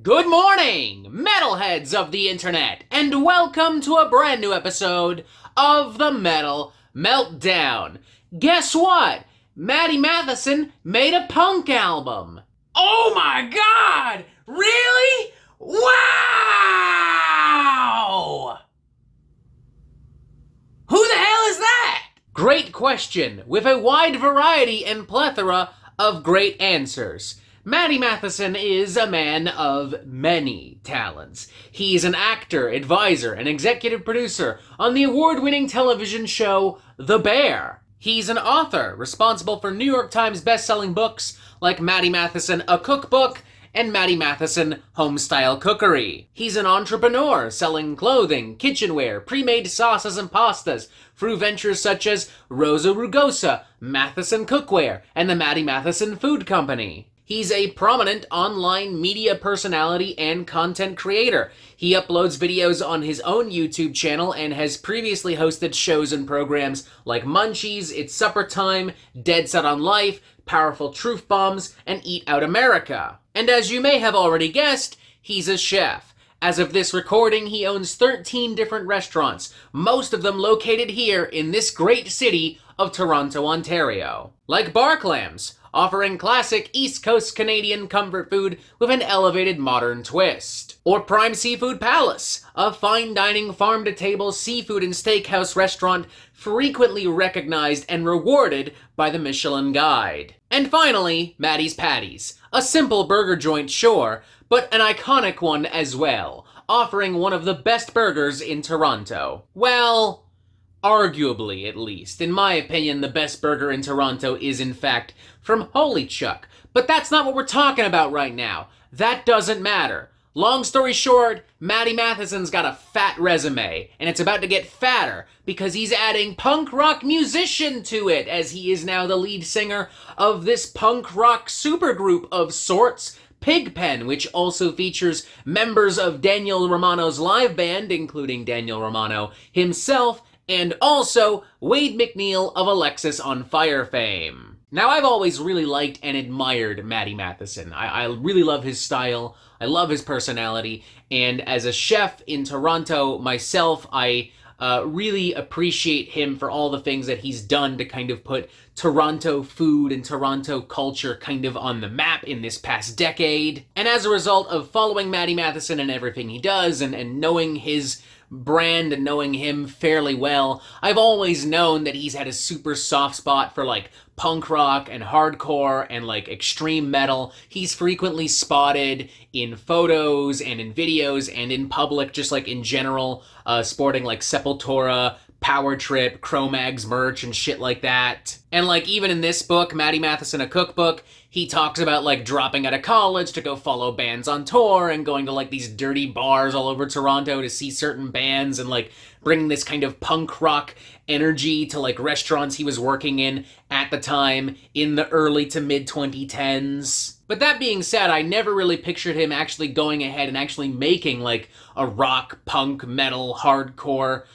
Good morning, metalheads of the internet, and welcome to a brand new episode of the Metal Meltdown. Guess what? Matty Matheson made a punk album. Oh my god! Really? Wow! Who the hell is that? Great question, with a wide variety and plethora of great answers. Matty Matheson is a man of many talents. He's an actor, advisor, and executive producer on the award-winning television show The Bear. He's an author, responsible for New York Times best-selling books like Matty Matheson, A Cookbook, and Matty Matheson, Homestyle Cookery. He's an entrepreneur, selling clothing, kitchenware, pre-made sauces and pastas through ventures such as Rosa Rugosa, Matheson Cookware, and the Matty Matheson Food Company. He's a prominent online media personality and content creator. He uploads videos on his own YouTube channel and has previously hosted shows and programs like Munchies, It's Supper Time, Dead Set on Life, Powerful Truth Bombs, and Eat Out America. And as you may have already guessed, he's a chef. As of this recording, he owns 13 different restaurants, most of them located here in this great city of Toronto, Ontario. Like Barclams, offering classic East Coast Canadian comfort food with an elevated modern twist. Or Prime Seafood Palace, a fine dining farm-to-table seafood and steakhouse restaurant frequently recognized and rewarded by the Michelin Guide. And finally, Matty's Patties, a simple burger joint, sure, but an iconic one as well, offering one of the best burgers in Toronto. Well, arguably, at least. In my opinion, the best burger in Toronto is, in fact, from Holy Chuck. But that's not what we're talking about right now. That doesn't matter. Long story short, Matty Matheson's got a fat resume, and it's about to get fatter because he's adding punk rock musician to it, as he is now the lead singer of this punk rock supergroup of sorts, Pigpen, which also features members of Daniel Romano's live band, including Daniel Romano himself, and also Wade McNeil of Alexis on Fire fame. Now, I've always really liked and admired Matty Matheson. I really love his style, I love his personality, and as a chef in Toronto myself, I really appreciate him for all the things that he's done to kind of put Toronto food and Toronto culture kind of on the map in this past decade. And as a result of following Matty Matheson and everything he does, and knowing his brand and knowing him fairly well, I've always known that he's had a super soft spot for like punk rock and hardcore and like extreme metal. He's frequently spotted in photos and in videos and in public, just like in general, sporting like Sepultura, Power Trip, Cro-Mags merch and shit like that. And like even in this book, Matty Matheson, A Cookbook, he talks about like dropping out of college to go follow bands on tour and going to like these dirty bars all over Toronto to see certain bands and like bringing this kind of punk rock energy to like restaurants he was working in at the time in the early to mid 2010s. But that being said, I never really pictured him actually going ahead and actually making like a rock, punk, metal, hardcore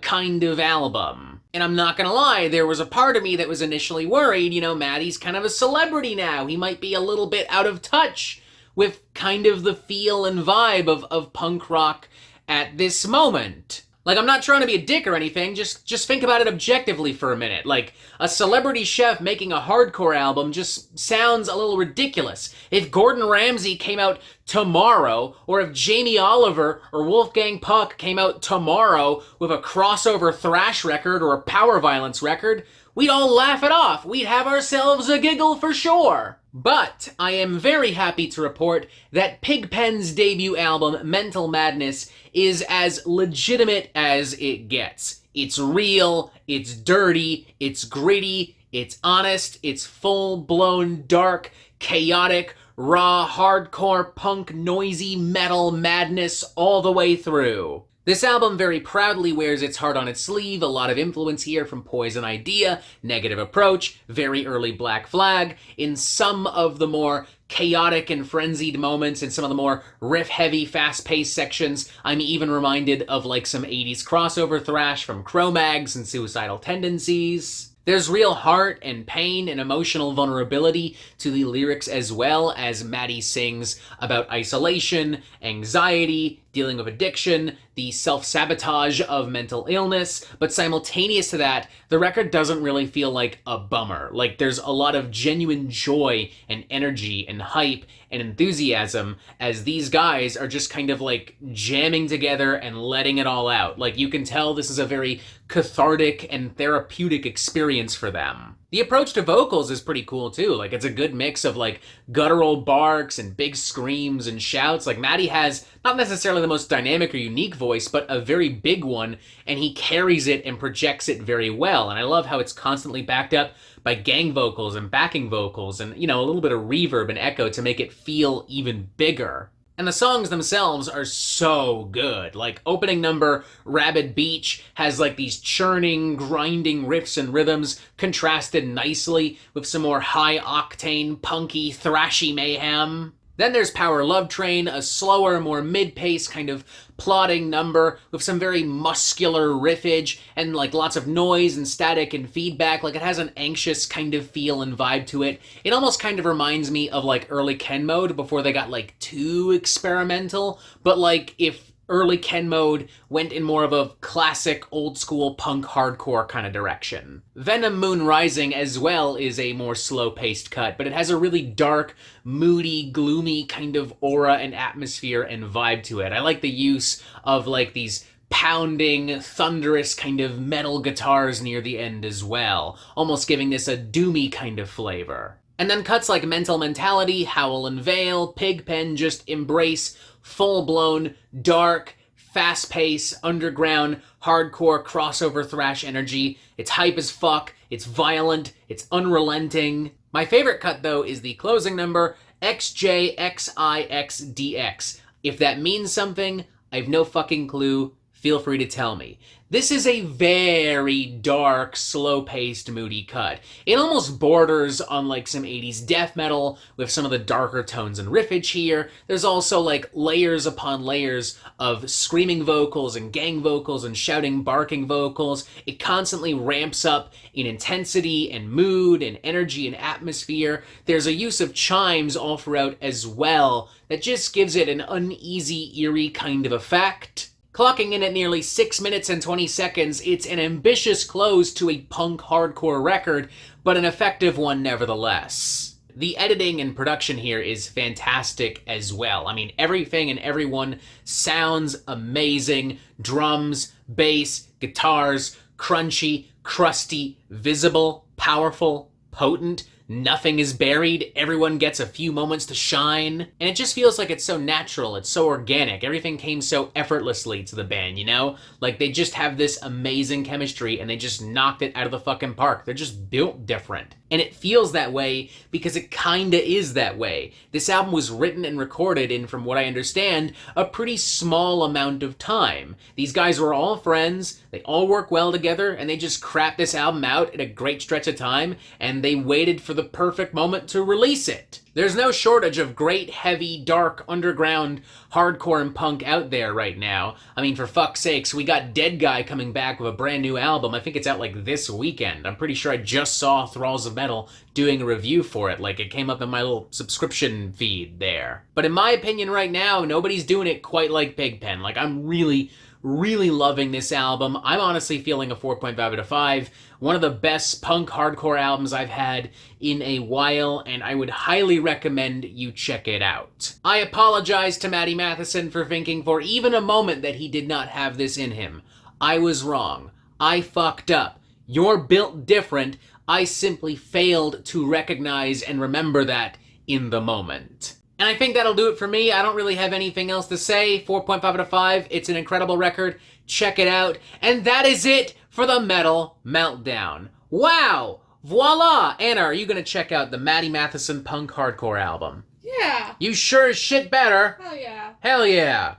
kind of album. And I'm not gonna lie, there was a part of me that was initially worried, you know, Matty's kind of a celebrity now. He might be a little bit out of touch with kind of the feel and vibe of punk rock at this moment. Like, I'm not trying to be a dick or anything, just think about it objectively for a minute. Like, a celebrity chef making a hardcore album just sounds a little ridiculous. If Gordon Ramsay came out tomorrow, or if Jamie Oliver or Wolfgang Puck came out tomorrow with a crossover thrash record or a power violence record, we'd all laugh it off. We'd have ourselves a giggle for sure. But I am very happy to report that Pigpen's debut album, Mental Madness, is as legitimate as it gets. It's real, it's dirty, it's gritty, it's honest, it's full-blown, dark, chaotic, raw, hardcore, punk, noisy, metal madness all the way through. This album very proudly wears its heart on its sleeve, a lot of influence here from Poison Idea, Negative Approach, very early Black Flag. In some of the more chaotic and frenzied moments, in some of the more riff-heavy, fast-paced sections, I'm even reminded of like some 80s crossover thrash from Cro-Mags and Suicidal Tendencies. There's real heart and pain and emotional vulnerability to the lyrics, as well as Matty sings about isolation, anxiety, dealing with addiction, the self-sabotage of mental illness, but simultaneous to that, the record doesn't really feel like a bummer. Like, there's a lot of genuine joy and energy and hype and enthusiasm as these guys are just kind of like jamming together and letting it all out. Like, you can tell this is a very cathartic and therapeutic experience for them. The approach to vocals is pretty cool too. Like, it's a good mix of like guttural barks and big screams and shouts. Like, Matty has not necessarily the most dynamic or unique voice, but a very big one, and he carries it and projects it very well. And I love how it's constantly backed up by gang vocals and backing vocals and, you know, a little bit of reverb and echo to make it feel even bigger. And the songs themselves are so good. Like, opening number, Rabid Beach, has like these churning, grinding riffs and rhythms contrasted nicely with some more high-octane, punky, thrashy mayhem. Then there's Power Love Train, a slower, more mid-pace kind of plodding number with some very muscular riffage and like lots of noise and static and feedback. Like, it has an anxious kind of feel and vibe to it. It almost kind of reminds me of like early Ken Mode before they got like too experimental, but like if early Ken Mode went in more of a classic old school punk hardcore kind of direction. Venom Moon Rising as well is a more slow-paced cut, but it has a really dark, moody, gloomy kind of aura and atmosphere and vibe to it. I like the use of like these pounding, thunderous kind of metal guitars near the end as well, almost giving this a doomy kind of flavor. And then cuts like Mental Mentality, Howl and Veil, Pigpen just embrace full-blown, dark, fast-paced, underground, hardcore crossover thrash energy. It's hype as fuck, it's violent, it's unrelenting. My favorite cut, though, is the closing number, XJXIXDX. If that means something, I have no fucking clue. Feel free to tell me. This is a very dark, slow-paced, moody cut. It almost borders on like some 80s death metal with some of the darker tones and riffage here. There's also like layers upon layers of screaming vocals and gang vocals and shouting, barking vocals. It constantly ramps up in intensity and mood and energy and atmosphere. There's a use of chimes all throughout as well that just gives it an uneasy, eerie kind of effect. Clocking in at nearly 6 minutes and 20 seconds, it's an ambitious close to a punk hardcore record, but an effective one nevertheless. The editing and production here is fantastic as well. I mean, everything and everyone sounds amazing. Drums, bass, guitars, crunchy, crusty, visible, powerful, potent. Nothing is buried, everyone gets a few moments to shine, and it just feels like it's so natural, it's so organic, everything came so effortlessly to the band, you know? Like, they just have this amazing chemistry, and they just knocked it out of the fucking park. They're just built different. And it feels that way because it kinda is that way. This album was written and recorded in, from what I understand, a pretty small amount of time. These guys were all friends, they all work well together, and they just crapped this album out in a great stretch of time, and they waited for the perfect moment to release it. There's no shortage of great, heavy, dark, underground, hardcore and punk out there right now. I mean, for fuck's sakes, we got Dead Guy coming back with a brand new album. I think it's out like this weekend. I'm pretty sure I just saw Thralls of Metal doing a review for it. Like, it came up in my little subscription feed there. But in my opinion right now, nobody's doing it quite like Pigpen. Like, I'm really loving this album. I'm honestly feeling a 4.5 out of 5. One of the best punk hardcore albums I've had in a while, and I would highly recommend you check it out. I apologize to Matty Matheson for thinking for even a moment that he did not have this in him. I was wrong. I fucked up. You're built different. I simply failed to recognize and remember that in the moment. And I think that'll do it for me. I don't really have anything else to say. 4.5 out of 5. It's an incredible record. Check it out. And that is it for the Metal Meltdown. Wow! Voila! Anna, are you going to check out the Matty Matheson punk hardcore album? Yeah. You sure as shit better. Hell yeah. Hell yeah.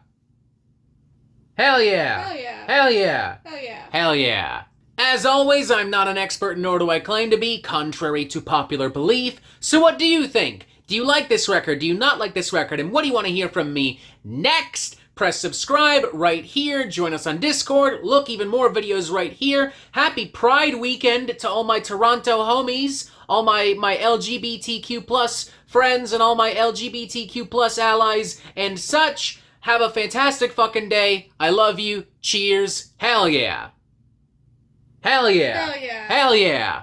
Hell yeah. Hell yeah. Hell yeah. Hell yeah. Hell yeah. As always, I'm not an expert, nor do I claim to be, contrary to popular belief. So what do you think? Do you like this record? Do you not like this record? And what do you want to hear from me next? Press subscribe right here. Join us on Discord. Look, even more videos right here. Happy Pride weekend to all my Toronto homies, all my LGBTQ plus friends, and all my LGBTQ plus allies and such. Have a fantastic fucking day. I love you. Cheers. Hell yeah. Hell yeah. Hell yeah. Hell yeah.